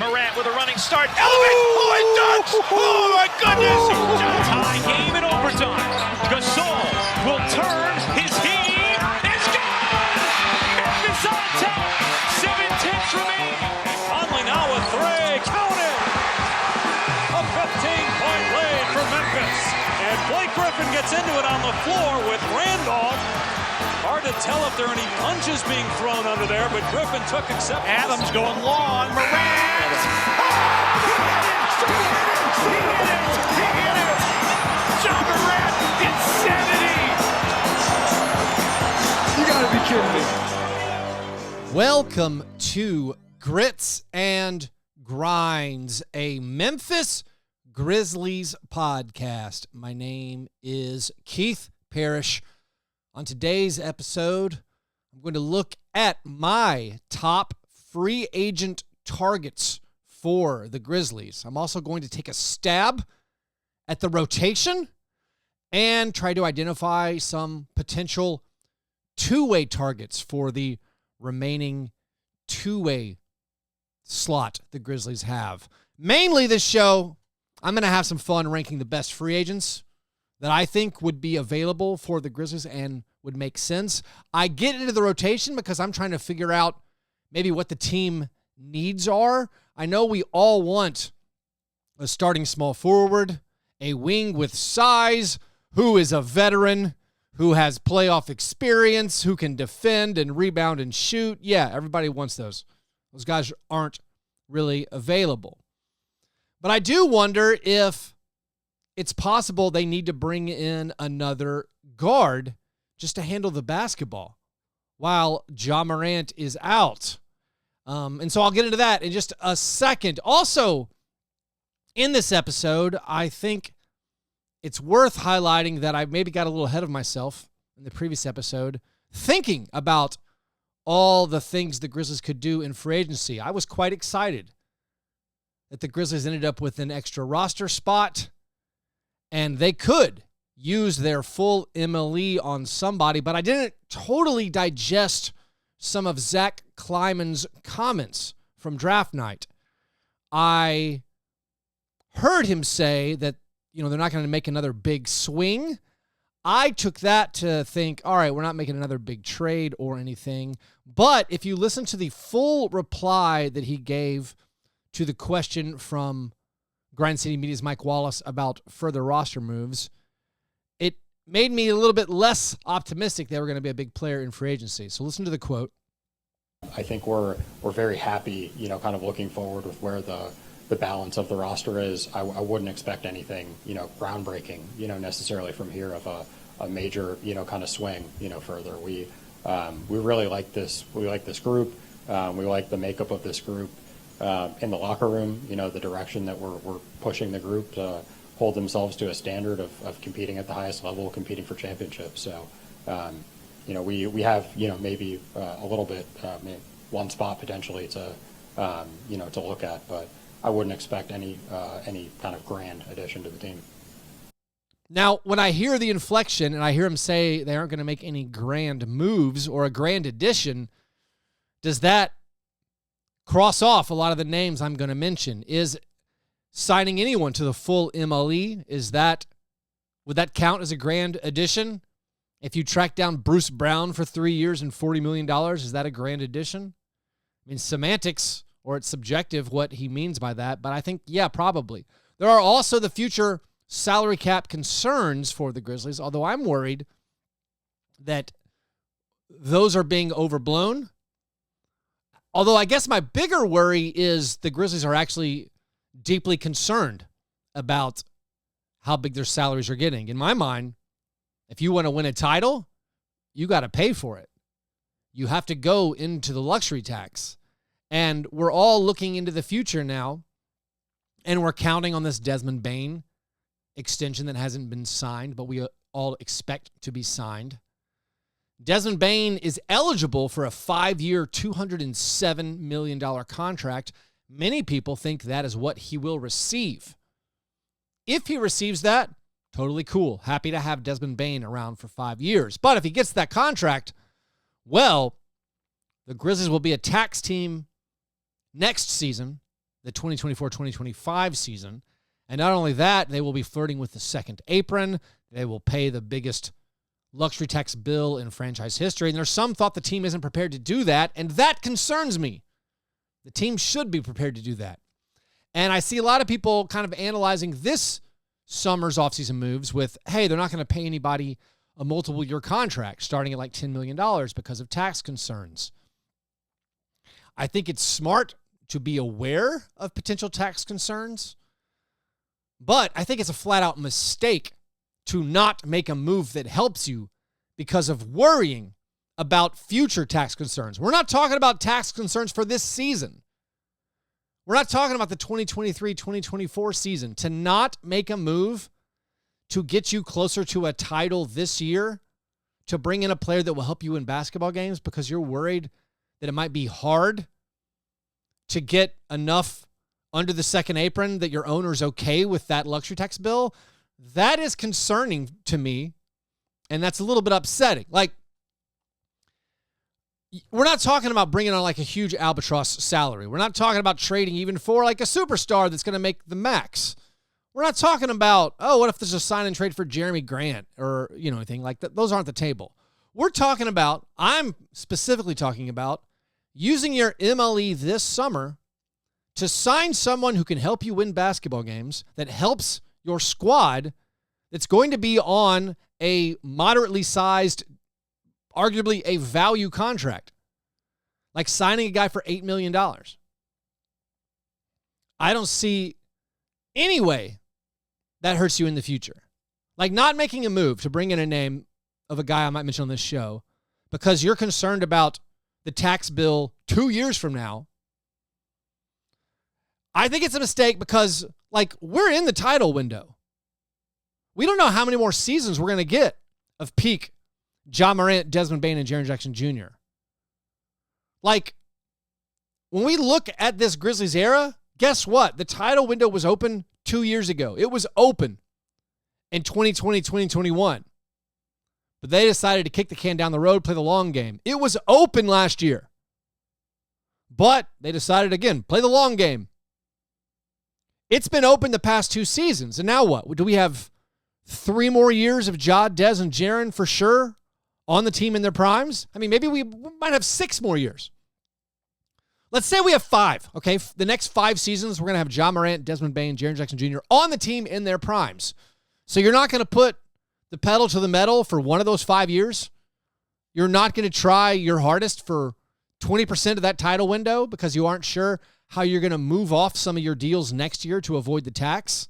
Morant with a running start. Elevates. Oh, it dunks. Oh, my goodness. Tie game in overtime. Gasol will turn. His heave is gone. Memphis on top. 7-10 remaining. Conley now a three. Count it. A 15-point lead for Memphis. And Blake Griffin gets into it on the floor with Randolph. Hard to tell if there are any punches being thrown under there, but Griffin took acceptance. Adams going long. Morant. Oh, he hit it. Ja Morant, insanity. You gotta be kidding me. Welcome to Grits and Grinds, a Memphis Grizzlies podcast. My name is Keith Parrish. On today's episode, I'm going to look at my top free agent targets for the Grizzlies. I'm also going to take a stab at the rotation and try to identify some potential two-way targets for the remaining two-way slot the Grizzlies have. Mainly this show, I'm going to have some fun ranking the best free agents that I think would be available for the Grizzlies and would make sense. I get into the rotation because I'm trying to figure out maybe what the team needs are. I know we all want a starting small forward, a wing with size, who is a veteran, who has playoff experience, who can defend and rebound and shoot. Yeah, everybody wants those. Those guys aren't really available. But I do wonder if it's possible they need to bring in another guard just to handle the basketball while Ja Morant is out. And so I'll get into that in just a second. Also, in this episode, I think it's worth highlighting that I maybe got a little ahead of myself in the previous episode, thinking about all the things the Grizzlies could do in free agency. I was quite excited that the Grizzlies ended up with an extra roster spot, and they could use their full MLE on somebody, but I didn't totally digest some of Zach Kleiman's comments from draft night. I heard him say that, they're not going to make another big swing. I took that to think, all right, we're not making another big trade or anything. But if you listen to the full reply that he gave to the question from Grind City Media's Mike Wallace about further roster moves, it made me a little bit less optimistic they were going to be a big player in free agency. So listen to the quote. I think we're very happy, kind of looking forward with where the balance of the roster is. I wouldn't expect anything, groundbreaking, necessarily from here of a major, kind of swing, further. We really like this. We like this group. We like the makeup of this group. In the locker room, the direction that we're pushing the group to hold themselves to a standard of competing at the highest level, competing for championships. So, we have, maybe a little bit, one spot potentially to look at, but I wouldn't expect any kind of grand addition to the team. Now, when I hear the inflection and I hear him say they aren't going to make any grand moves or a grand addition, does that cross off a lot of the names I'm going to mention? Is signing anyone to the full MLE, would that count as a grand addition? If you track down Bruce Brown for 3 years and $40 million, is that a grand addition? I mean, semantics, or it's subjective what he means by that, but I think, yeah, probably. There are also the future salary cap concerns for the Grizzlies, although I'm worried that those are being overblown. Although I guess my bigger worry is the Grizzlies are actually deeply concerned about how big their salaries are getting. In my mind, if you want to win a title, you got to pay for it. You have to go into the luxury tax. And we're all looking into the future now, and we're counting on this Desmond Bane extension that hasn't been signed, but we all expect to be signed. Desmond Bane is eligible for a 5-year, $207 million contract. Many people think that is what he will receive. If he receives that, totally cool. Happy to have Desmond Bane around for 5 years. But if he gets that contract, well, the Grizzlies will be a tax team next season the 2024-2025 season. And not only that, they will be flirting with the second apron. They will pay the biggest luxury tax bill in franchise history. And there's some thought the team isn't prepared to do that, and that concerns me. The team should be prepared to do that. And I see a lot of people kind of analyzing this summer's offseason moves with, hey, they're not going to pay anybody a multiple-year contract starting at like $10 million because of tax concerns. I think it's smart to be aware of potential tax concerns, but I think it's a flat-out mistake to not make a move that helps you because of worrying about future tax concerns. We're not talking about tax concerns for this season. We're not talking about the 2023-2024 season. To not make a move to get you closer to a title this year, to bring in a player that will help you win basketball games because you're worried that it might be hard to get enough under the second apron that your owner's okay with that luxury tax bill, that is concerning to me, and that's a little bit upsetting. Like, we're not talking about bringing on like a huge albatross salary. We're not talking about trading even for like a superstar that's going to make the max. We're not talking about, oh, what if there's a sign and trade for Jeremy Grant or, anything like that. Those aren't the table. We're talking about, I'm specifically talking about using your MLE this summer to sign someone who can help you win basketball games, that helps your squad, that's going to be on a moderately sized, arguably a value contract, like signing a guy for $8 million. I don't see any way that hurts you in the future. Like not making a move to bring in a name of a guy I might mention on this show because you're concerned about the tax bill 2 years from now. I think it's a mistake because, like, we're in the title window. We don't know how many more seasons we're going to get of peak Ja Morant, Desmond Bane, and Jaren Jackson Jr. Like, when we look at this Grizzlies era, guess what? The title window was open 2 years ago. It was open in 2020, 2021. But they decided to kick the can down the road, play the long game. It was open last year. But they decided, again, play the long game. It's been open the past 2 seasons. And now what? Do we have 3 more years of Ja, Des, and Jaren for sure on the team in their primes? I mean, maybe we might have 6 more years. Let's say we have 5, okay? The next 5 seasons, we're going to have Ja Morant, Desmond Bane, Jaren Jackson Jr. on the team in their primes. So you're not going to put the pedal to the metal for one of those 5 years? You're not going to try your hardest for 20% of that title window because you aren't sure how you're going to move off some of your deals next year to avoid the tax?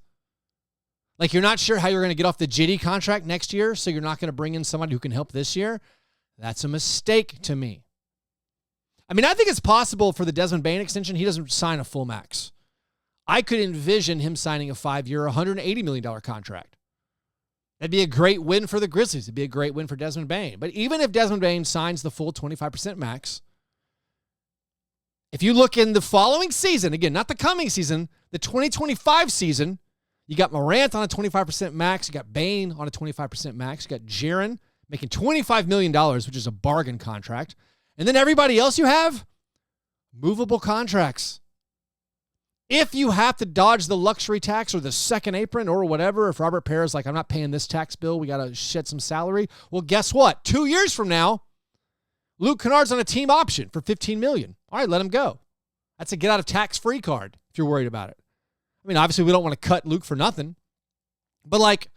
Like you're not sure how you're going to get off the Jitty contract next year, so you're not going to bring in somebody who can help this year? That's a mistake to me. I mean, I think it's possible for the Desmond Bane extension, he doesn't sign a full max. I could envision him signing a 5-year, $180 million contract. That'd be a great win for the Grizzlies. It'd be a great win for Desmond Bane. But even if Desmond Bane signs the full 25% max, if you look in the following season, again, not the coming season, the 2025 season, you got Morant on a 25% max. You got Bane on a 25% max. You got Jaren making $25 million, which is a bargain contract. And then everybody else you have, movable contracts. If you have to dodge the luxury tax or the second apron or whatever, if Robert Parra's like, I'm not paying this tax bill, we got to shed some salary. Well, guess what? 2 years from now, Luke Kennard's on a team option for $15 million. All right, let him go. That's a get out of tax-free card if you're worried about it. I mean, obviously, we don't want to cut Luke for nothing. But like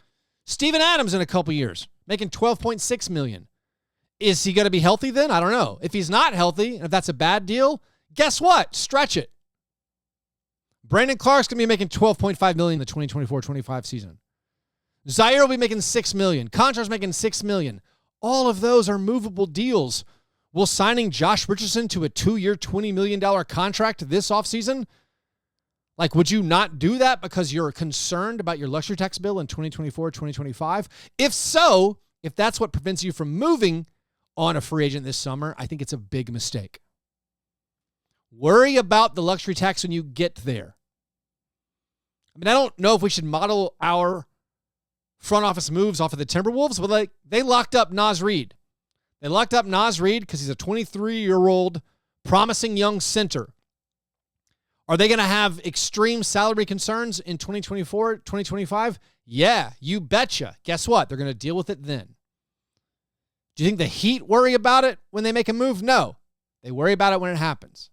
Steven Adams in a couple years, making $12.6 million. Is he going to be healthy then? I don't know. If he's not healthy, and if that's a bad deal, guess what? Stretch it. Brandon Clark's going to be making $12.5 million in the 2024-25 season. Zaire will be making $6 million. Contra's making $6 million. All of those are movable deals. Will signing Josh Richardson to a 2-year, $20 million contract this offseason? Like, would you not do that because you're concerned about your luxury tax bill in 2024, 2025? If so, if that's what prevents you from moving on a free agent this summer, I think it's a big mistake. Worry about the luxury tax when you get there. I mean, I don't know if we should model our front office moves off of the Timberwolves, but they locked up Naz Reid. They locked up Naz Reid because he's a 23-year-old promising young center. Are they going to have extreme salary concerns in 2024, 2025? Yeah, you betcha. Guess what? They're going to deal with it then. Do you think the Heat worry about it when they make a move? No. They worry about it when it happens.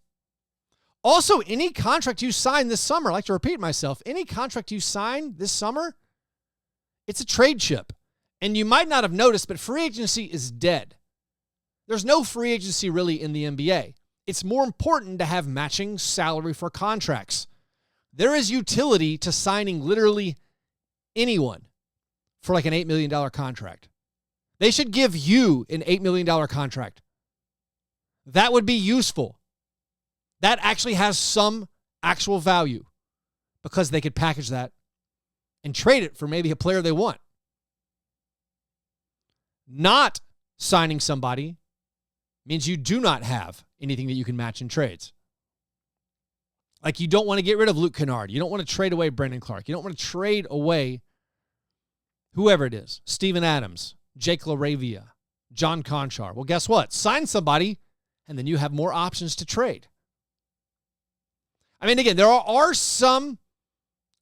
Also, any contract you sign this summer, I like to repeat myself, any contract you sign this summer, it's a trade chip. And you might not have noticed, but free agency is dead. There's no free agency really in the NBA. It's more important to have matching salary for contracts. There is utility to signing literally anyone for like an $8 million contract. They should give you an $8 million contract. That would be useful. That actually has some actual value because they could package that and trade it for maybe a player they want. Not signing somebody means you do not have anything that you can match in trades. Like you don't want to get rid of Luke Kennard. You don't want to trade away Brandon Clark. You don't want to trade away whoever it is, Steven Adams, Jake LaRavia, John Conchar. Well, guess what? Sign somebody, and then you have more options to trade. I mean, again, there are some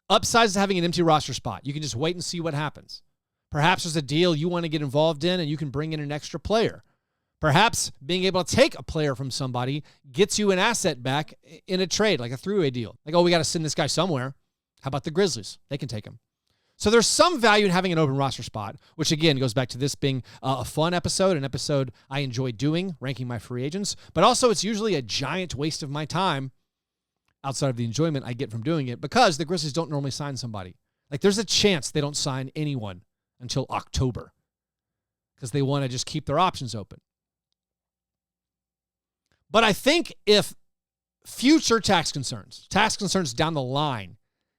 upsides to having an empty roster spot. You can just wait and see what happens. Perhaps there's a deal you want to get involved in, and you can bring in an extra player. Perhaps being able to take a player from somebody gets you an asset back in a trade, like a three-way deal. Like, oh, we got to send this guy somewhere. How about the Grizzlies? They can take him. So there's some value in having an open roster spot, which, again, goes back to this being a fun episode, an episode I enjoy doing, ranking my free agents. But also it's usually a giant waste of my time outside of the enjoyment I get from doing it because the Grizzlies don't normally sign somebody. Like, there's a chance they don't sign anyone until October because they want to just keep their options open. But I think if future tax concerns down the line,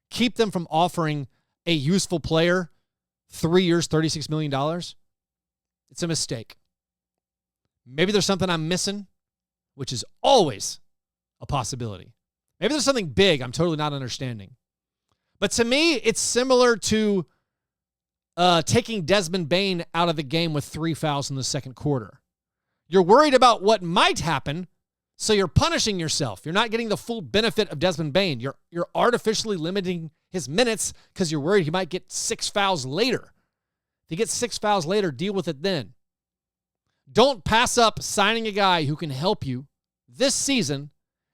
keep them from offering a useful player 3 years, $36 million, it's a mistake. Maybe there's something I'm missing, which is always a possibility. Maybe there's something big I'm totally not understanding. But to me, it's similar to taking Desmond Bane out of the game with 3 fouls in the second quarter. You're worried about what might happen, so you're punishing yourself. You're not getting the full benefit of Desmond Bane. You're artificially limiting his minutes because you're worried he might get 6 fouls later. If he gets 6 fouls later, deal with it then. Don't pass up signing a guy who can help you this season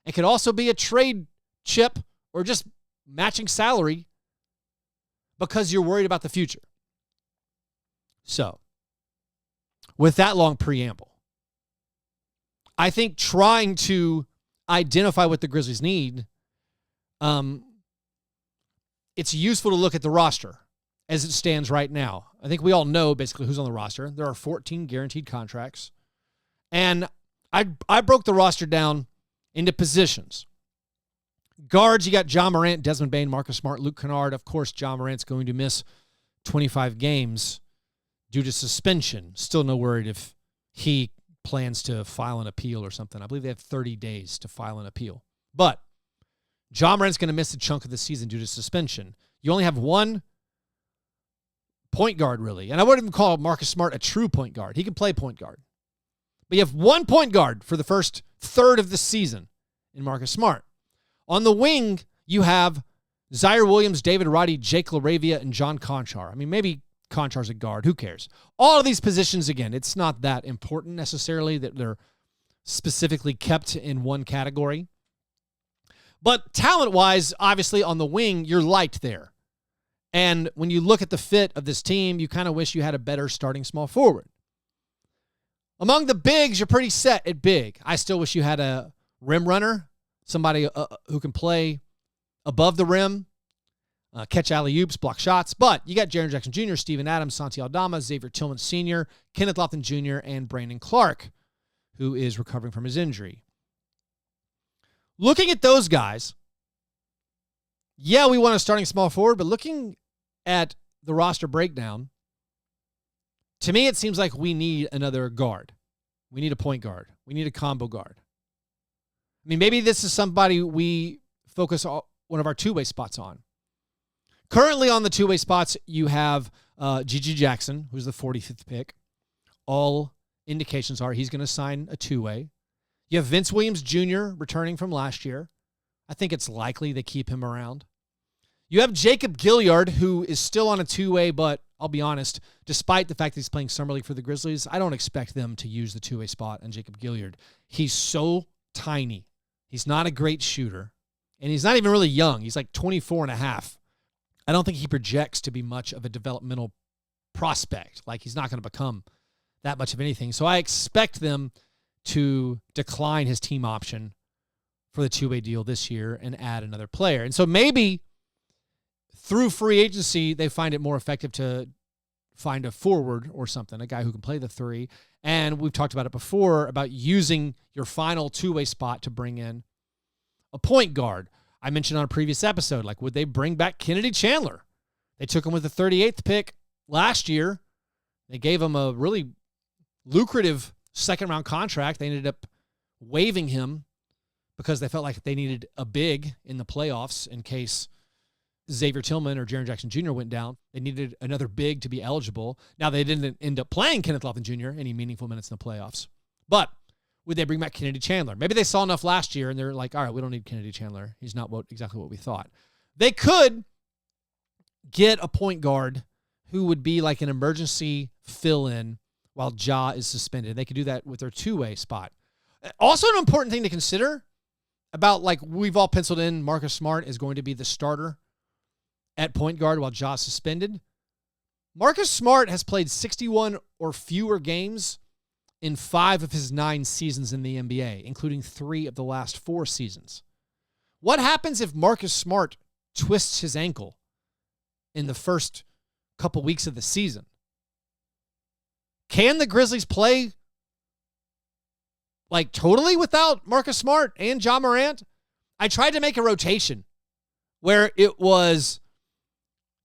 and could also be a trade chip or just matching salary because you're worried about the future. So, with that long preamble, I think trying to identify what the Grizzlies need, it's useful to look at the roster as it stands right now. I think we all know basically who's on the roster. There are 14 guaranteed contracts. And I broke the roster down into positions. Guards, you got Ja Morant, Desmond Bane, Marcus Smart, Luke Kennard. Of course, Ja Morant's going to miss 25 games due to suspension. Still no word if he plans to file an appeal or something. I believe they have 30 days to file an appeal. But Ja Morant's going to miss a chunk of the season due to suspension. You only have one point guard, really. And I wouldn't even call Marcus Smart a true point guard. He can play point guard. But you have one point guard for the first third of the season in Marcus Smart. On the wing, you have Zaire Williams, David Roddy, Jake LaRavia, and John Conchar. I mean, maybe Conchar's a guard. Who cares? All of these positions, again, it's not that important necessarily that they're specifically kept in one category. But talent-wise, obviously, on the wing, you're light there. And when you look at the fit of this team, you kind of wish you had a better starting small forward. Among the bigs, you're pretty set at big. I still wish you had a rim runner, somebody who can play above the rim, catch alley-oops, block shots. But you got Jaren Jackson Jr., Steven Adams, Santi Aldama, Xavier Tillman Sr., Kenneth Lofton Jr., and Brandon Clark, who is recovering from his injury. Looking at those guys, yeah, we want a starting small forward, but looking at the roster breakdown, to me, it seems like we need another guard. We need a point guard. We need a combo guard. I mean, maybe this is somebody we focus one of our two-way spots on. Currently on the two-way spots, you have G.G. Jackson, who's the 45th pick. All indications are he's going to sign a two-way. You have Vince Williams Jr. returning from last year. I think it's likely they keep him around. You have Jacob Gilyard, who is still on a two-way, but I'll be honest, despite the fact that he's playing Summer League for the Grizzlies, I don't expect them to use the two-way spot on Jacob Gilyard. He's so tiny. He's not a great shooter, and he's not even really young. He's like 24 and a half. I don't think he projects to be much of a developmental prospect. Like, he's not going to become that much of anything. So I expect them to decline his team option for the two-way deal this year and add another player. And so maybe through free agency, they find it more effective to find a forward or something, a guy who can play the three. And we've talked about it before, about using your final two-way spot to bring in a point guard. I mentioned on a previous episode, like, would they bring back Kennedy Chandler? They took him with the 38th pick last year. They gave him a really lucrative second-round contract. They ended up waiving him because they felt like they needed a big in the playoffs in case Xavier Tillman or Jaren Jackson Jr. went down. They needed another big to be eligible. Now, they didn't end up playing Kenneth Lofton Jr. any meaningful minutes in the playoffs. But would they bring back Kennedy Chandler? Maybe they saw enough last year and they're like, all right, we don't need Kennedy Chandler. He's not exactly what we thought. They could get a point guard who would be like an emergency fill-in while Ja is suspended. They could do that with their two-way spot. Also, an important thing to consider about, like, we've all penciled in Marcus Smart is going to be the starter at point guard while Ja is suspended. Marcus Smart has played 61 or fewer games in 5 of his 9 seasons in the NBA, including 3 of the last 4 seasons. What happens if Marcus Smart twists his ankle in the first couple weeks of the season? Can the Grizzlies play like totally without Marcus Smart and Ja Morant? I tried to make a rotation where it was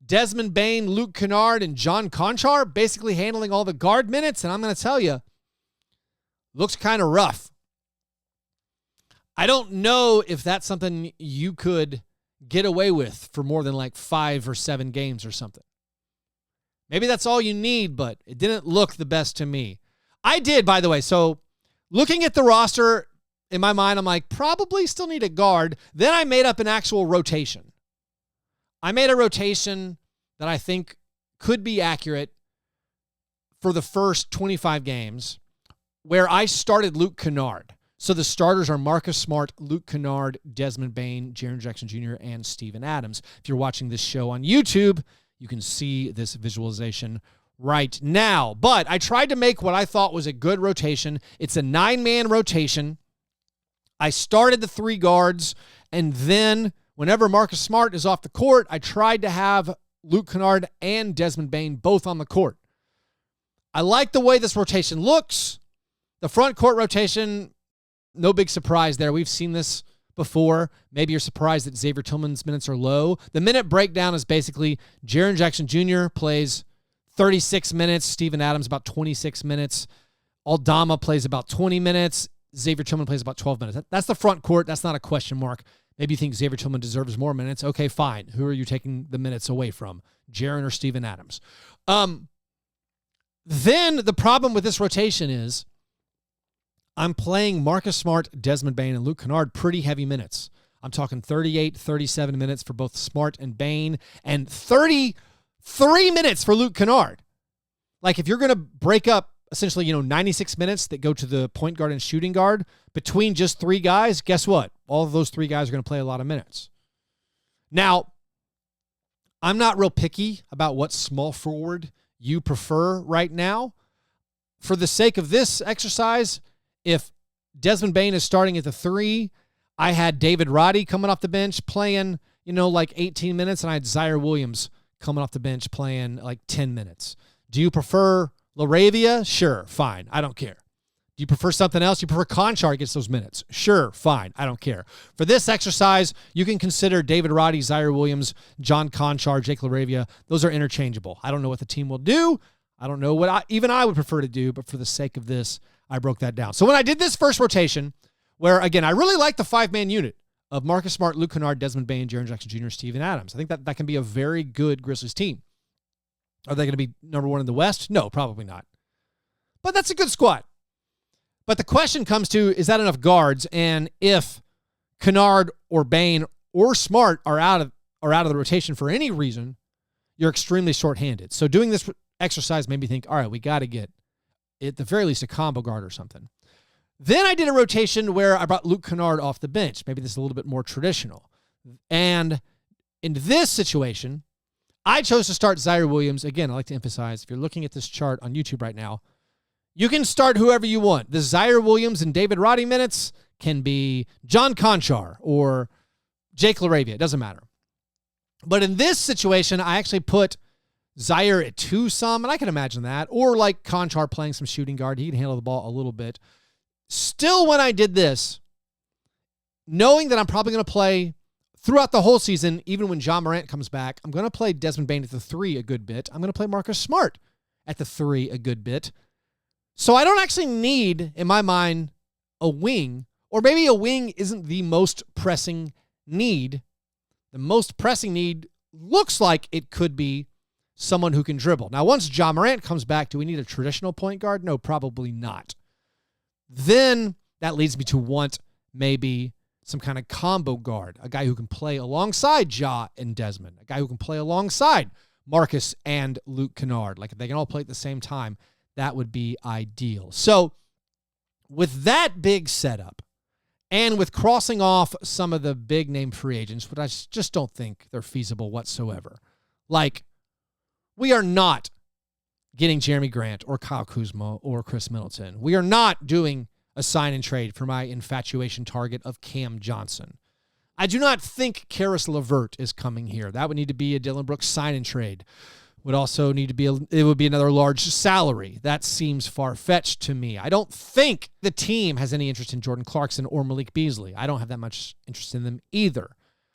Desmond Bane, Luke Kennard, and John Conchar basically handling all the guard minutes, and I'm going to tell you, looks kind of rough. I don't know if that's something you could get away with for more than like 5 or 7 games or something. Maybe that's all you need, but it didn't look the best to me. I did, by the way. So looking at the roster, in my mind, I'm like, probably still need a guard. Then I made up an actual rotation. I made a rotation that I think could be accurate for the first 25 games where I started Luke Kennard. So the starters are Marcus Smart, Luke Kennard, Desmond Bane, Jaren Jackson Jr., and Steven Adams. If you're watching this show on YouTube, you can see this visualization right now. But I tried to make what I thought was a good rotation. It's a 9-man rotation. I started the 3 guards, and then whenever Marcus Smart is off the court, I tried to have Luke Kennard and Desmond Bane both on the court. I like the way this rotation looks. The front court rotation, no big surprise there. We've seen this before. Maybe you're surprised that Xavier Tillman's minutes are low. The minute breakdown is basically Jaren Jackson Jr. plays 36 minutes, Steven Adams about 26 minutes, Aldama plays about 20 minutes, Xavier Tillman plays about 12 minutes. That's the front court. That's not a question mark. Maybe you think Xavier Tillman deserves more minutes. Okay, fine. Who are you taking the minutes away from, Jaren or Steven Adams? Then the problem with this rotation is I'm playing Marcus Smart, Desmond Bane, and Luke Kennard pretty heavy minutes. I'm talking 38, 37 minutes for both Smart and Bane, and 33 minutes for Luke Kennard. Like, if you're going to break up essentially, 96 minutes that go to the point guard and shooting guard between just 3 guys, guess what? All of those 3 guys are going to play a lot of minutes. Now, I'm not real picky about what small forward you prefer right now. For the sake of this exercise, if Desmond Bane is starting at the 3, I had David Roddy coming off the bench playing, like 18 minutes, and I had Zaire Williams coming off the bench playing like 10 minutes. Do you prefer LaRavia? Sure, fine. I don't care. Do you prefer something else? You prefer Conchar gets those minutes? Sure, fine. I don't care. For this exercise, you can consider David Roddy, Zaire Williams, John Conchar, Jake LaRavia. Those are interchangeable. I don't know what the team will do. I don't know what I would prefer to do, but for the sake of this, I broke that down. So when I did this first rotation, where, again, I really like the 5-man unit of Marcus Smart, Luke Kennard, Desmond Bane, Jaren Jackson Jr., Steven Adams. I think that can be a very good Grizzlies team. Are they going to be number 1 in the West? No, probably not. But that's a good squad. But the question comes to, is that enough guards? And if Kennard or Bane or Smart are out of the rotation for any reason, you're extremely shorthanded. So doing this exercise made me think, all right, we got to get, at the very least, a combo guard or something. Then I did a rotation where I brought Luke Kennard off the bench. Maybe this is a little bit more traditional. And in this situation, I chose to start Zaire Williams. Again, I like to emphasize, if you're looking at this chart on YouTube right now, you can start whoever you want. The Zaire Williams and David Roddy minutes can be John Conchar or Jake LaRavia. It doesn't matter. But in this situation, I actually put Zaire at 2 some, and I can imagine that. Or like Conchar playing some shooting guard. He can handle the ball a little bit. Still, when I did this, knowing that I'm probably going to play throughout the whole season, even when Ja Morant comes back, I'm going to play Desmond Bane at the 3 a good bit. I'm going to play Marcus Smart at the 3 a good bit. So I don't actually need, in my mind, a wing, or maybe a wing isn't the most pressing need. The most pressing need looks like it could be someone who can dribble. Now, once Ja Morant comes back, do we need a traditional point guard? No, probably not. Then that leads me to want maybe some kind of combo guard, a guy who can play alongside Ja and Desmond, a guy who can play alongside Marcus and Luke Kennard. Like if they can all play at the same time, that would be ideal. So with that big setup and with crossing off some of the big name free agents, but I just don't think they're feasible whatsoever. Like we are not getting Jeremy Grant or Kyle Kuzma or Chris Middleton. We are not doing a sign and trade for my infatuation target of Cam Johnson. I do not think Karis LeVert is coming here. That would need to be a Dillon Brooks sign and trade. Would also need to be, it would be another large salary. That seems far-fetched to me. I don't think the team has any interest in Jordan Clarkson or Malik Beasley. I don't have that much interest in them either.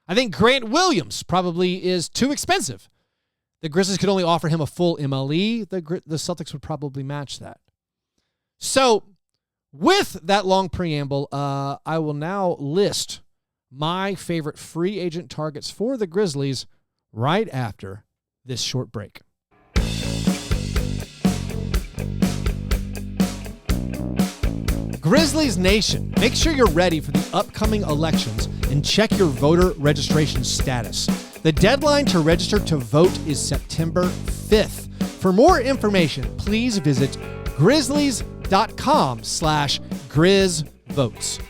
I think Grant Williams probably is too expensive. The Grizzlies could only offer him a full MLE. The Celtics would probably match that. So with that long preamble, I will now list my favorite free agent targets for the Grizzlies right after this short break. Grizzlies Nation, make sure you're ready for the upcoming elections and check your voter registration status. The deadline to register to vote is September 5th. For more information, please visit grizzlies.com/grizzvotes.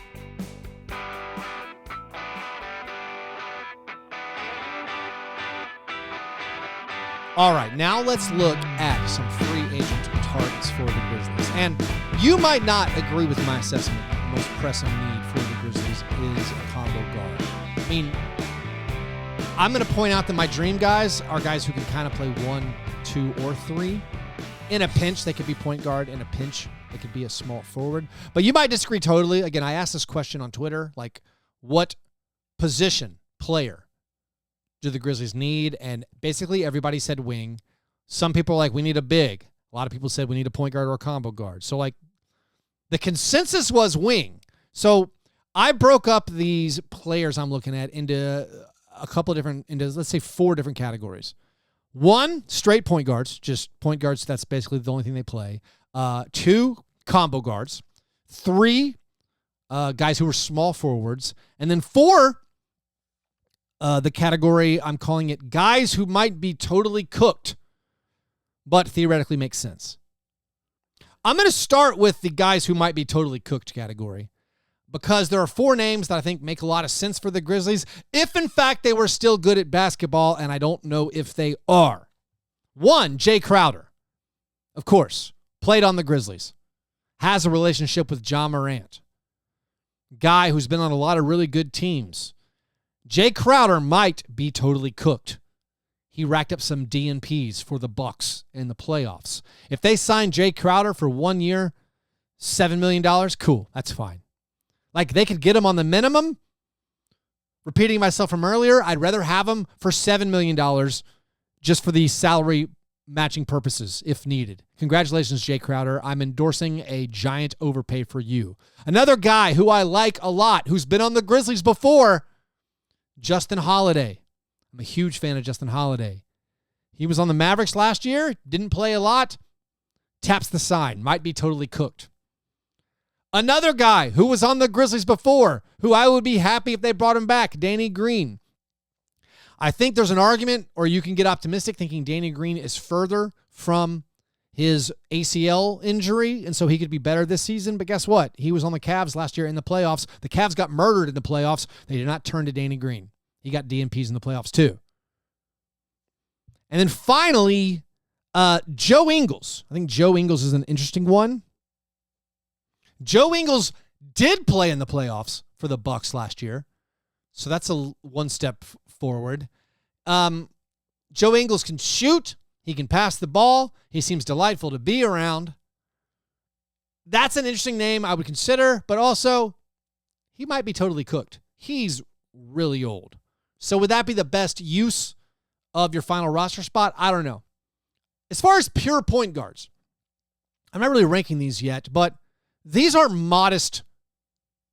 All right, now let's look at some free agent targets for the Grizzlies. And you might not agree with my assessment. The most pressing need for the Grizzlies is a combo guard. I mean, I'm going to point out that my dream guys are guys who can kind of play 1, 2, or 3. In a pinch, they could be point guard. In a pinch, they could be a small forward. But you might disagree totally. Again, I asked this question on Twitter, like, what position, player, do the Grizzlies need? And basically everybody said wing. Some people are like, we need a big. A lot of people said we need a point guard or a combo guard. So, like, the consensus was wing. So I broke up these players I'm looking at into a couple of different, let's say 4 different categories. 1, straight point guards, just point guards. That's basically the only thing they play. 2, combo guards. 3, guys who are small forwards. And then 4, the category, I'm calling it guys who might be totally cooked, but theoretically make sense. I'm going to start with the guys who might be totally cooked category because there are 4 names that I think make a lot of sense for the Grizzlies if, in fact, they were still good at basketball, and I don't know if they are. 1, Jay Crowder. Of course, played on the Grizzlies. Has a relationship with Ja Morant. Guy who's been on a lot of really good teams. Jay Crowder might be totally cooked. He racked up some DNPs for the Bucks in the playoffs. If they sign Jay Crowder for 1 year, $7 million, cool, that's fine. Like, they could get him on the minimum. Repeating myself from earlier, I'd rather have him for $7 million just for the salary matching purposes if needed. Congratulations, Jay Crowder. I'm endorsing a giant overpay for you. Another guy who I like a lot, who's been on the Grizzlies before, Justin Holiday. I'm a huge fan of Justin Holiday. He was on the Mavericks last year, didn't play a lot, taps the sign, might be totally cooked. Another guy who was on the Grizzlies before, who I would be happy if they brought him back, Danny Green. I think there's an argument, or you can get optimistic thinking Danny Green is further from his ACL injury, and so he could be better this season. But guess what? He was on the Cavs last year in the playoffs. The Cavs got murdered in the playoffs. They did not turn to Danny Green. He got DNPs in the playoffs too. And then finally, Joe Ingles. I think Joe Ingles is an interesting one. Joe Ingles did play in the playoffs for the Bucks last year, so that's a one step forward. Joe Ingles can shoot. He can pass the ball. He seems delightful to be around. That's an interesting name I would consider, but also he might be totally cooked. He's really old. So would that be the best use of your final roster spot? I don't know. As far as pure point guards, I'm not really ranking these yet, but these are modest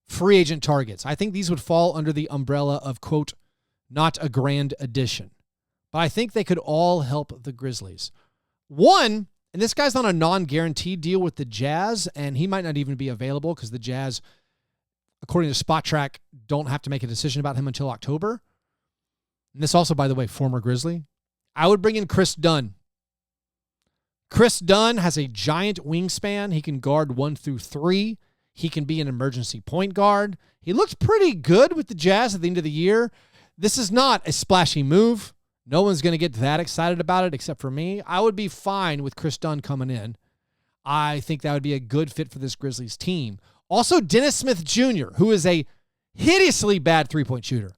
free agent targets. I think these would fall under the umbrella of, quote, not a grand addition. But I think they could all help the Grizzlies. One, and this guy's on a non-guaranteed deal with the Jazz, and he might not even be available because the Jazz, according to Spot Track, don't have to make a decision about him until October. And this also, by the way, former Grizzly. I would bring in Chris Dunn. Chris Dunn has a giant wingspan. He can guard 1 through 3. He can be an emergency point guard. He looked pretty good with the Jazz at the end of the year. This is not a splashy move. No one's going to get that excited about it except for me. I would be fine with Chris Dunn coming in. I think that would be a good fit for this Grizzlies team. Also, Dennis Smith Jr., who is a hideously bad three-point shooter.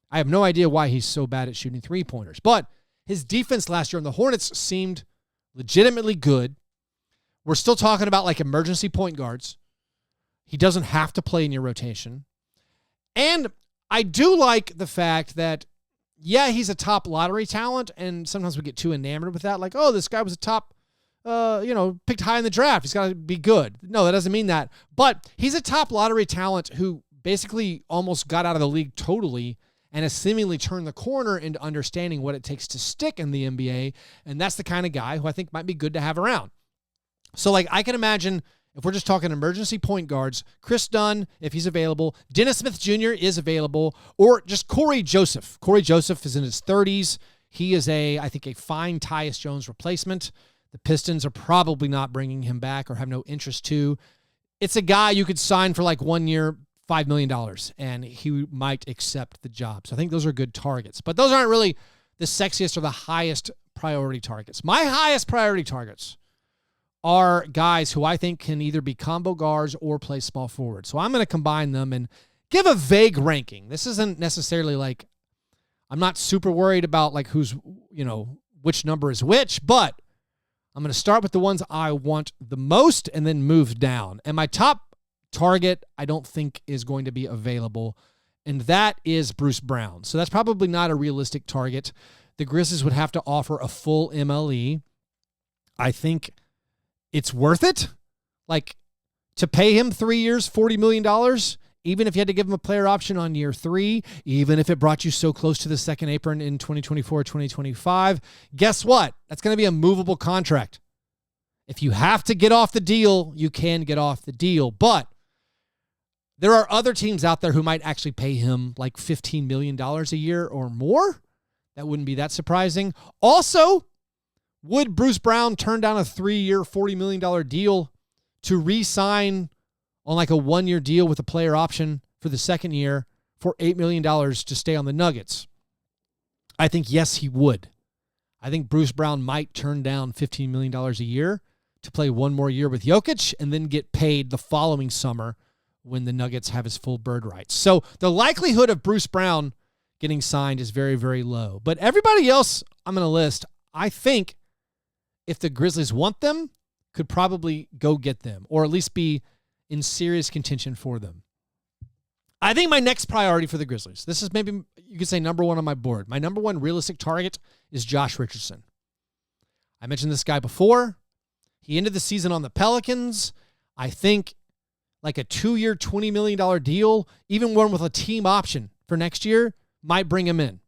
I have no idea why he's so bad at shooting three-pointers, but his defense last year on the Hornets seemed legitimately good. We're still talking about like emergency point guards. He doesn't have to play in your rotation. And I do like the fact that, yeah, he's a top lottery talent, and sometimes we get too enamored with that. Like, oh, this guy was a top, picked high in the draft. He's got to be good. No, that doesn't mean that. But he's a top lottery talent who basically almost got out of the league totally and has seemingly turned the corner into understanding what it takes to stick in the NBA. And that's the kind of guy who I think might be good to have around. So, like, I can imagine, if we're just talking emergency point guards, Chris Dunn, if he's available, Dennis Smith Jr. is available, or just Corey Joseph. Corey Joseph is in his 30s. He is I think a fine Tyus Jones replacement. The Pistons are probably not bringing him back or have no interest to. It's a guy you could sign for like 1 year, $5 million, and he might accept the job. So I think those are good targets. But those aren't really the sexiest or the highest priority targets. My highest priority targets are guys who I think can either be combo guards or play small forward. So I'm going to combine them and give a vague ranking. This isn't necessarily like, I'm not super worried about like who's, which number is which, but I'm going to start with the ones I want the most and then move down. And my top target, I don't think is going to be available, and that is Bruce Brown. So that's probably not a realistic target. The Grizzlies would have to offer a full MLE. I think it's worth it, like, to pay him 3 years, $40 million, even if you had to give him a player option on year 3, even if it brought you so close to the second apron in 2024, 2025. Guess what? That's going to be a movable contract. If you have to get off the deal, you can get off the deal, but there are other teams out there who might actually pay him like $15 million a year or more. That wouldn't be that surprising. Also, would Bruce Brown turn down a 3-year, $40 million deal to re-sign on like a 1-year deal with a player option for the second year for $8 million to stay on the Nuggets? I think, yes, he would. I think Bruce Brown might turn down $15 million a year to play 1 more year with Jokic and then get paid the following summer when the Nuggets have his full bird rights. So the likelihood of Bruce Brown getting signed is very, very low. But everybody else I'm going to list, I think if the Grizzlies want them, could probably go get them, or at least be in serious contention for them. I think my next priority for the Grizzlies, this is maybe you could say number 1 on my board. My number 1 realistic target is Josh Richardson. I mentioned this guy before. He ended the season on the Pelicans. I think like a 2-year, $20 million deal, even one with a team option for next year, might bring him in.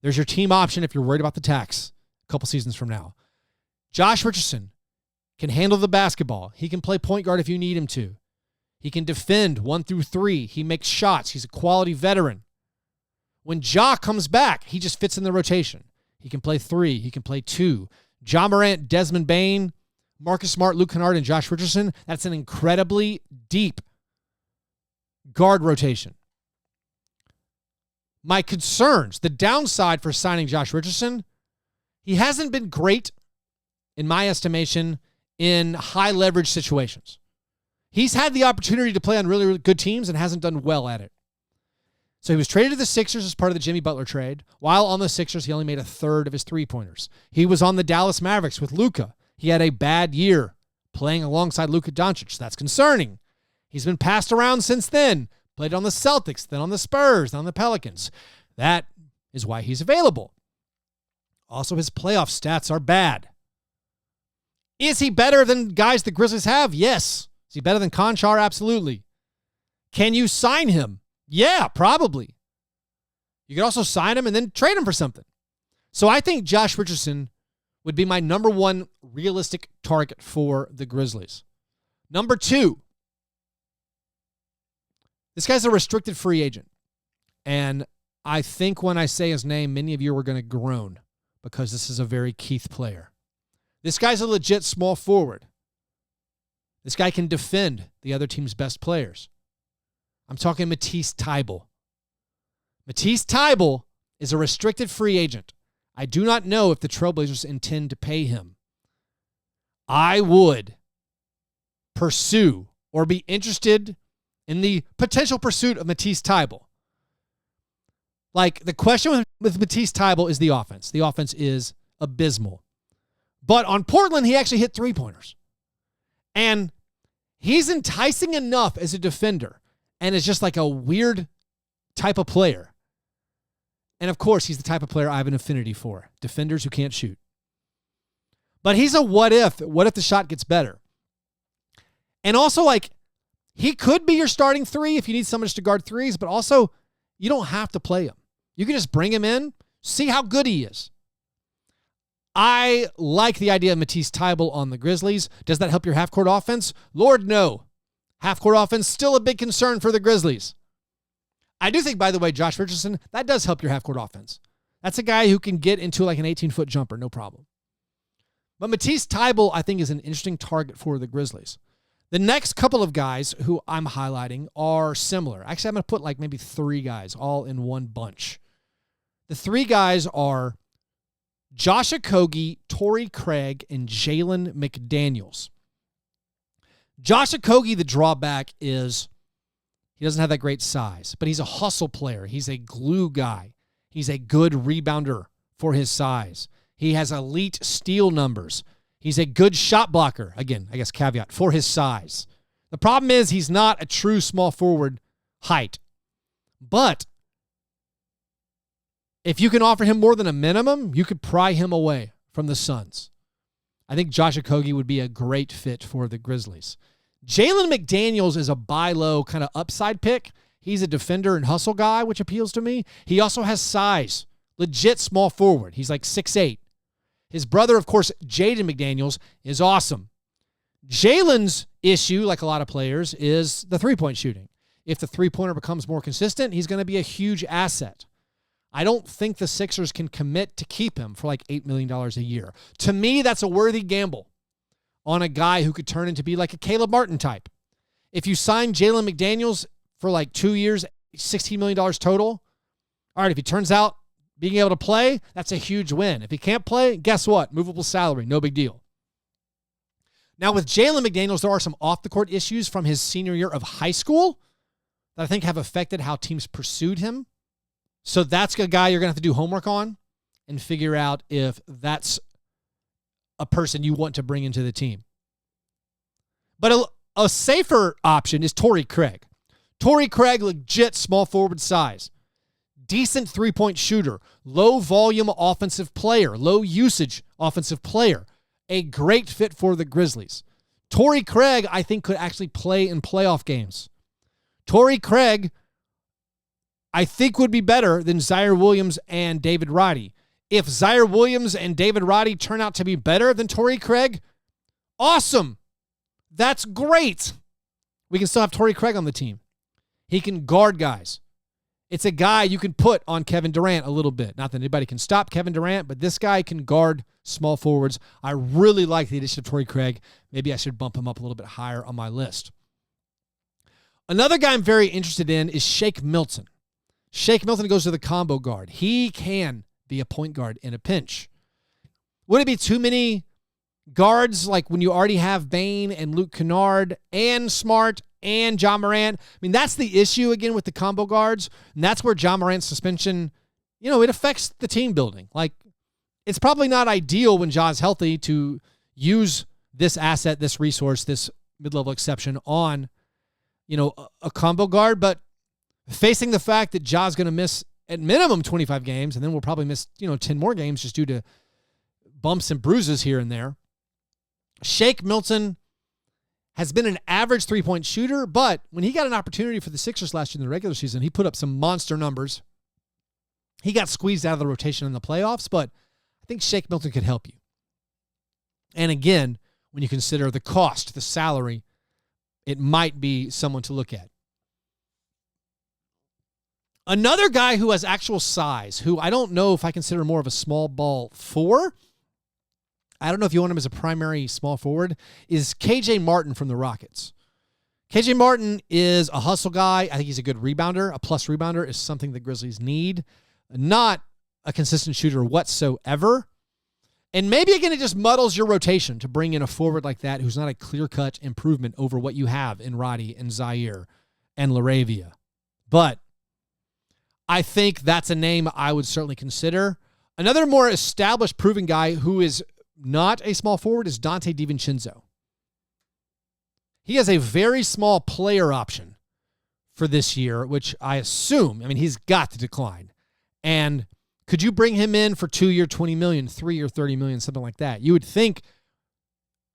There's your team option if you're worried about the tax a couple seasons from now. Josh Richardson can handle the basketball. He can play point guard if you need him to. He can defend 1 through 3. He makes shots. He's a quality veteran. When Ja comes back, he just fits in the rotation. He can play 3. He can play 2. Ja Morant, Desmond Bane, Marcus Smart, Luke Kennard, and Josh Richardson. That's an incredibly deep guard rotation. My concerns, the downside for signing Josh Richardson, he hasn't been great, in my estimation, in high leverage situations. He's had the opportunity to play on really, really good teams and hasn't done well at it. So he was traded to the Sixers as part of the Jimmy Butler trade. While on the Sixers, he only made a third of his three-pointers. He was on the Dallas Mavericks with Luka. He had a bad year playing alongside Luka Doncic. That's concerning. He's been passed around since then. Played on the Celtics, then on the Spurs, then on the Pelicans. That is why he's available. Also, his playoff stats are bad. Is he better than guys the Grizzlies have? Yes. Is he better than Conchar? Absolutely. Can you sign him? Yeah, probably. You could also sign him and then trade him for something. So I think Josh Richardson would be my number one realistic target for the Grizzlies. Number 2, this guy's a restricted free agent. And I think when I say his name, many of you are going to groan because this is a very Keith player. This guy's a legit small forward. This guy can defend the other team's best players. I'm talking Matisse Thybulle. Matisse Thybulle is a restricted free agent. I do not know if the Trailblazers intend to pay him. I would pursue or be interested in the potential pursuit of Matisse Thybulle. Like, the question with Matisse Thybulle is the offense. The offense is abysmal. But on Portland, he actually hit three-pointers. And he's enticing enough as a defender and is just like a weird type of player. And of course, he's the type of player I have an affinity for. Defenders who can't shoot. But he's a what if. What if the shot gets better? And also, like, he could be your starting 3 if you need someone just to guard threes, but also, you don't have to play him. You can just bring him in, see how good he is. I like the idea of Matisse Thybulle on the Grizzlies. Does that help your half-court offense? Lord, no. Half-court offense, still a big concern for the Grizzlies. I do think, by the way, Josh Richardson, that does help your half-court offense. That's a guy who can get into like an 18-foot jumper, no problem. But Matisse Thybulle, I think, is an interesting target for the Grizzlies. The next couple of guys who I'm highlighting are similar. Actually, I'm going to put like maybe 3 guys all in one bunch. The 3 guys are Josh Okogie, Torrey Craig, and Jalen McDaniels. Josh Okogie, the drawback is he doesn't have that great size, but he's a hustle player. He's a glue guy. He's a good rebounder for his size. He has elite steal numbers. He's a good shot blocker. Again, I guess caveat, for his size. The problem is he's not a true small forward height. But if you can offer him more than a minimum, you could pry him away from the Suns. I think Josh Okogie would be a great fit for the Grizzlies. Jalen McDaniels is a buy low kind of upside pick. He's a defender and hustle guy, which appeals to me. He also has size. Legit small forward. He's like 6'8". His brother, of course, Jaden McDaniels, is awesome. Jalen's issue, like a lot of players, is the three-point shooting. If the three-pointer becomes more consistent, he's going to be a huge asset. I don't think the Sixers can commit to keep him for like $8 million a year. To me, that's a worthy gamble on a guy who could turn into be like a Caleb Martin type. If you sign Jalen McDaniels for like 2 years, $16 million total, all right, if he turns out being able to play, that's a huge win. If he can't play, guess what? Movable salary, no big deal. Now, with Jalen McDaniels, there are some off-the-court issues from his senior year of high school that I think have affected how teams pursued him. So that's a guy you're going to have to do homework on and figure out if that's a person you want to bring into the team. But a safer option is Torrey Craig. Torrey Craig, legit small forward size. Decent three-point shooter. Low volume offensive player. Low usage offensive player. A great fit for the Grizzlies. Torrey Craig, I think, could actually play in playoff games. Torrey Craig, I think, would be better than Zaire Williams and David Roddy. If Zaire Williams and David Roddy turn out to be better than Torrey Craig, awesome. That's great. We can still have Torrey Craig on the team. He can guard guys. It's a guy you can put on Kevin Durant a little bit. Not that anybody can stop Kevin Durant, but this guy can guard small forwards. I really like the addition of Torrey Craig. Maybe I should bump him up a little bit higher on my list. Another guy I'm very interested in is Shake Milton. Shake Milton goes to the combo guard. He can be a point guard in a pinch. Would it be too many guards like when you already have Bane and Luke Kennard and Smart and Ja Morant? I mean, that's the issue again with the combo guards. And that's where Ja Morant's suspension, it affects the team building. Like, it's probably not ideal when Ja's healthy to use this asset, this resource, this mid-level exception on, a combo guard. But facing the fact that Ja's going to miss at minimum 25 games, and then we'll probably miss, 10 more games just due to bumps and bruises here and there. Shake Milton has been an average three-point shooter, but when he got an opportunity for the Sixers last year in the regular season, he put up some monster numbers. He got squeezed out of the rotation in the playoffs, but I think Shake Milton could help you. And again, when you consider the cost, the salary, it might be someone to look at. Another guy who has actual size, who I don't know if I consider more of a small ball four, I don't know if you want him as a primary small forward, is KJ Martin from the Rockets. KJ Martin is a hustle guy. I think he's a good rebounder. A plus rebounder is something the Grizzlies need. Not a consistent shooter whatsoever. And maybe, again, it just muddles your rotation to bring in a forward like that who's not a clear-cut improvement over what you have in Roddy and Zaire and LaRavia. But I think that's a name I would certainly consider. Another more established, proven guy who is not a small forward is Dante DiVincenzo. He has a very small player option for this year, which I assume, he's got to decline. And could you bring him in for 2 year, $20 million, 3 year, $30 million, something like that? You would think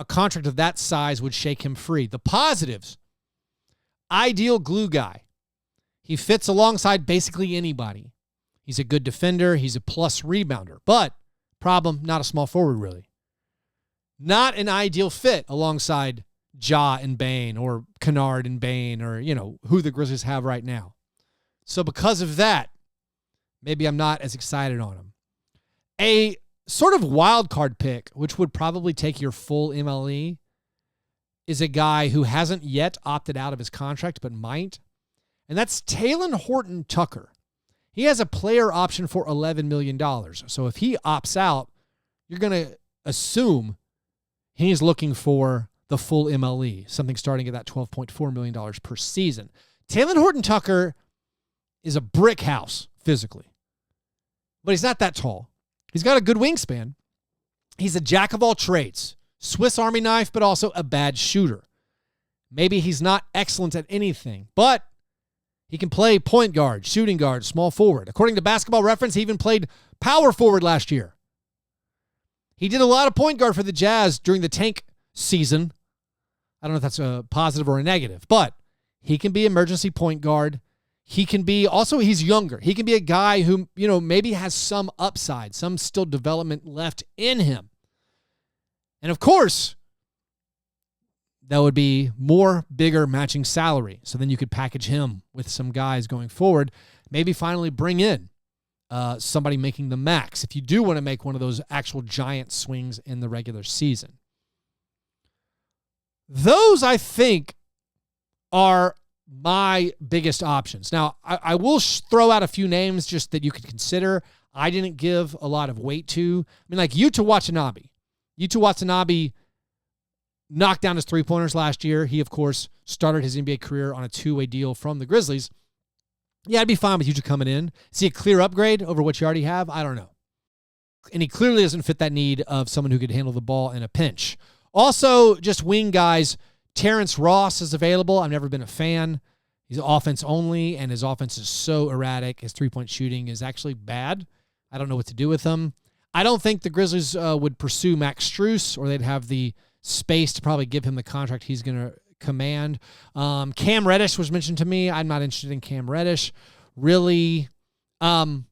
a contract of that size would shake him free. The positives: ideal glue guy. He fits alongside basically anybody. He's a good defender. He's a plus rebounder. But problem, not a small forward really. Not an ideal fit alongside Ja and Bane or Kennard and Bane or, who the Grizzlies have right now. So because of that, maybe I'm not as excited on him. A sort of wild card pick, which would probably take your full MLE, is a guy who hasn't yet opted out of his contract but might. And that's Talen Horton-Tucker. He has a player option for $11 million. So if he opts out, you're going to assume he's looking for the full MLE, something starting at that $12.4 million per season. Talen Horton-Tucker is a brick house physically, but he's not that tall. He's got a good wingspan. He's a jack of all trades, Swiss Army knife, but also a bad shooter. Maybe he's not excellent at anything, but he can play point guard, shooting guard, small forward. According to Basketball Reference, he even played power forward last year. He did a lot of point guard for the Jazz during the tank season. I don't know if that's a positive or a negative, but he can be emergency point guard. He can be, also he's younger. He can be a guy who, maybe has some upside, some still development left in him. And of course, that would be more bigger matching salary. So then you could package him with some guys going forward. Maybe finally bring in somebody making the max if you do want to make one of those actual giant swings in the regular season. Those, I think, are my biggest options. Now, I will throw out a few names just that you could consider. I didn't give a lot of weight to. Like Yuta Watanabe. Yuta Watanabe knocked down his three-pointers last year. He, of course, started his NBA career on a two-way deal from the Grizzlies. Yeah, I'd be fine with Yuta coming in. See a clear upgrade over what you already have? I don't know. And he clearly doesn't fit that need of someone who could handle the ball in a pinch. Also, just wing guys, Terrence Ross is available. I've never been a fan. He's offense only, and his offense is so erratic. His three-point shooting is actually bad. I don't know what to do with him. I don't think the Grizzlies would pursue Max Strus, or they'd have the space to probably give him the contract he's going to command. Cam Reddish was mentioned to me. I'm not interested in Cam Reddish. Really. One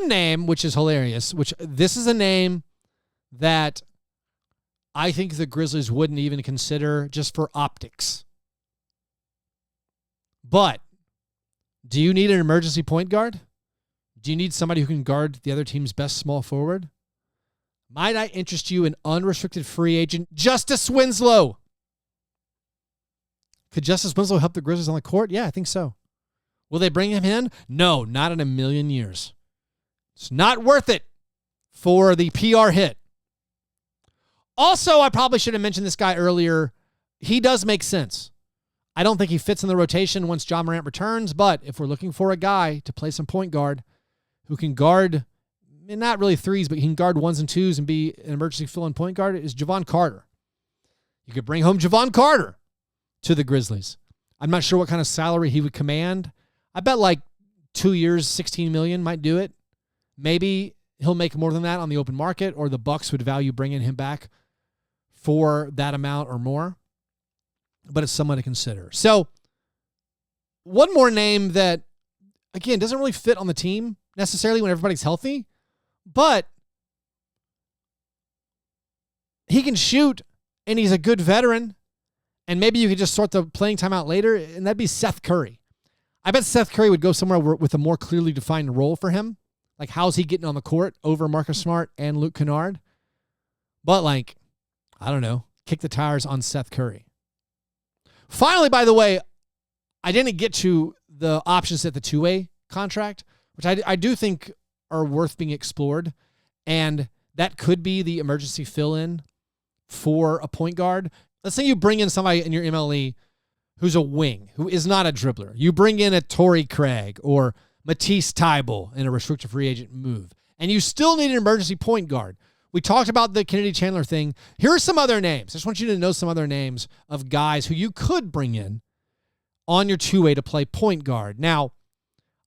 name, which is hilarious, which this is a name that I think the Grizzlies wouldn't even consider just for optics. But do you need an emergency point guard? Do you need somebody who can guard the other team's best small forward? Might I interest you in unrestricted free agent Justice Winslow? Could Justice Winslow help the Grizzlies on the court? Yeah, I think so. Will they bring him in? No, not in a million years. It's not worth it for the PR hit. Also, I probably should have mentioned this guy earlier. He does make sense. I don't think he fits in the rotation once Ja Morant returns, but if we're looking for a guy to play some point guard who can guard, not really threes, but he can guard ones and twos and be an emergency fill-in point guard, is Javon Carter. You could bring home Javon Carter to the Grizzlies. I'm not sure what kind of salary he would command. I bet like 2 years, $16 million might do it. Maybe he'll make more than that on the open market, or the Bucks would value bringing him back for that amount or more. But it's someone to consider. So one more name that, again, doesn't really fit on the team necessarily when everybody's healthy, but he can shoot and he's a good veteran, and maybe you could just sort the playing time out later, and that'd be Seth Curry. I bet Seth Curry would go somewhere with a more clearly defined role for him. Like, how's he getting on the court over Marcus Smart and Luke Kennard? But, like, I don't know, kick the tires on Seth Curry. Finally, by the way, I didn't get to the options at the two-way contract, which I do think are worth being explored. And that could be the emergency fill-in for a point guard. Let's say you bring in somebody in your MLE who's a wing, who is not a dribbler. You bring in a Torrey Craig or Matisse Thybulle in a restricted free agent move, and you still need an emergency point guard. We talked about the Kennedy Chandler thing. Here are some other names. I just want you to know some other names of guys who you could bring in on your two-way to play point guard. Now,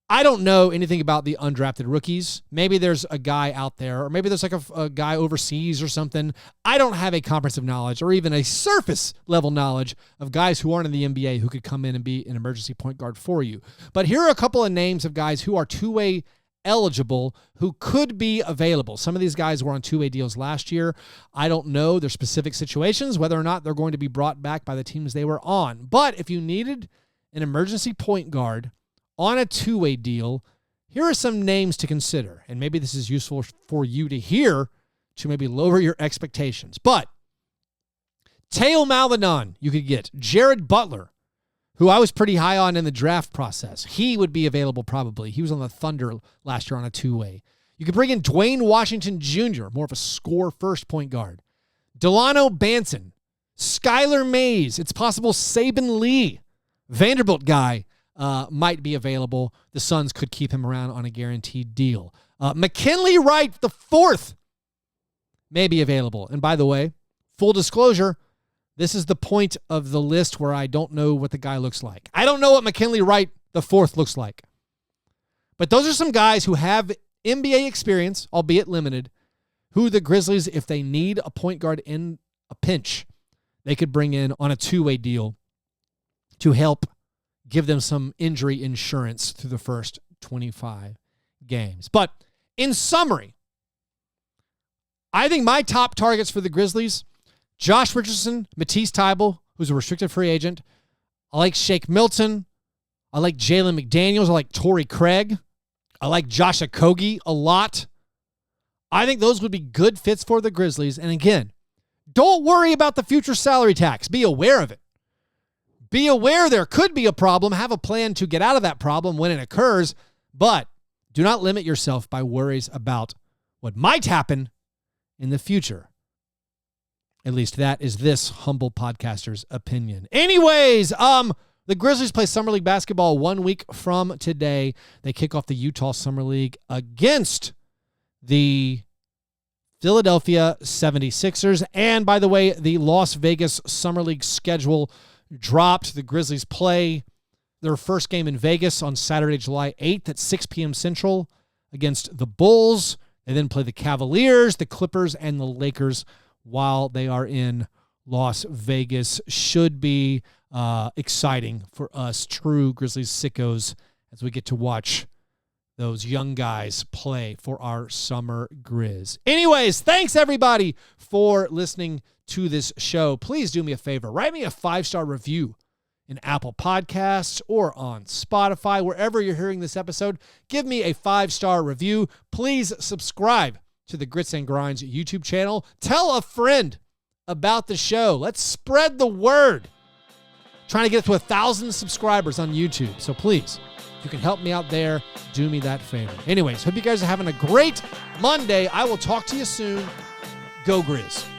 I don't know anything about the undrafted rookies. Maybe there's a guy out there, or maybe there's like a guy overseas or something. I don't have a comprehensive knowledge or even a surface level knowledge of guys who aren't in the NBA who could come in and be an emergency point guard for you. But here are a couple of names of guys who are two-way eligible who could be available. Some of these guys were on two-way deals last year. I don't know their specific situations, whether or not they're going to be brought back by the teams they were on. But if you needed an emergency point guard on a two-way deal, here are some names to consider. And maybe this is useful for you to hear to maybe lower your expectations. But Teo Maledon, you could get. Jared Butler, who I was pretty high on in the draft process. He would be available probably. He was on the Thunder last year on a two-way. You could bring in Dwayne Washington Jr., more of a score-first point guard. Delano Banton, Skylar Mays. It's possible Saban Lee, Vanderbilt guy, might be available. The Suns could keep him around on a guaranteed deal. McKinley Wright the fourth may be available. And by the way, full disclosure, this is the point of the list where I don't know what the guy looks like. I don't know what McKinley Wright the fourth looks like. But those are some guys who have NBA experience, albeit limited, who the Grizzlies, if they need a point guard in a pinch, they could bring in on a two-way deal to help give them some injury insurance through the first 25 games. But in summary, I think my top targets for the Grizzlies, Josh Richardson, Matisse Thybulle, who's a restricted free agent. I like Shake Milton. I like Jalen McDaniels. I like Torrey Craig. I like Josh Okogie a lot. I think those would be good fits for the Grizzlies. And again, don't worry about the future salary tax. Be aware of it. Be aware there could be a problem. Have a plan to get out of that problem when it occurs. But do not limit yourself by worries about what might happen in the future. At least that is this humble podcaster's opinion. Anyways, the Grizzlies play Summer League basketball 1 week from today. They kick off the Utah Summer League against the Philadelphia 76ers. And by the way, the Las Vegas Summer League schedule dropped. The Grizzlies play their first game in Vegas on Saturday, July 8th at 6 p.m. Central against the Bulls. They then play the Cavaliers, the Clippers, and the Lakers while they are in Las Vegas. Should be exciting for us true Grizzlies sickos as we get to watch those young guys play for our summer Grizz. Anyways, thanks everybody for listening to this show. Please do me a favor. Write me a 5-star review in Apple Podcasts or on Spotify, wherever you're hearing this episode. Give me a 5-star review. Please subscribe to the Grits and Grinds YouTube channel. Tell a friend about the show. Let's spread the word. Trying to get to 1,000 subscribers on YouTube. So please, if you can help me out there, do me that favor. Anyways, hope you guys are having a great Monday. I will talk to you soon. Go Grizz.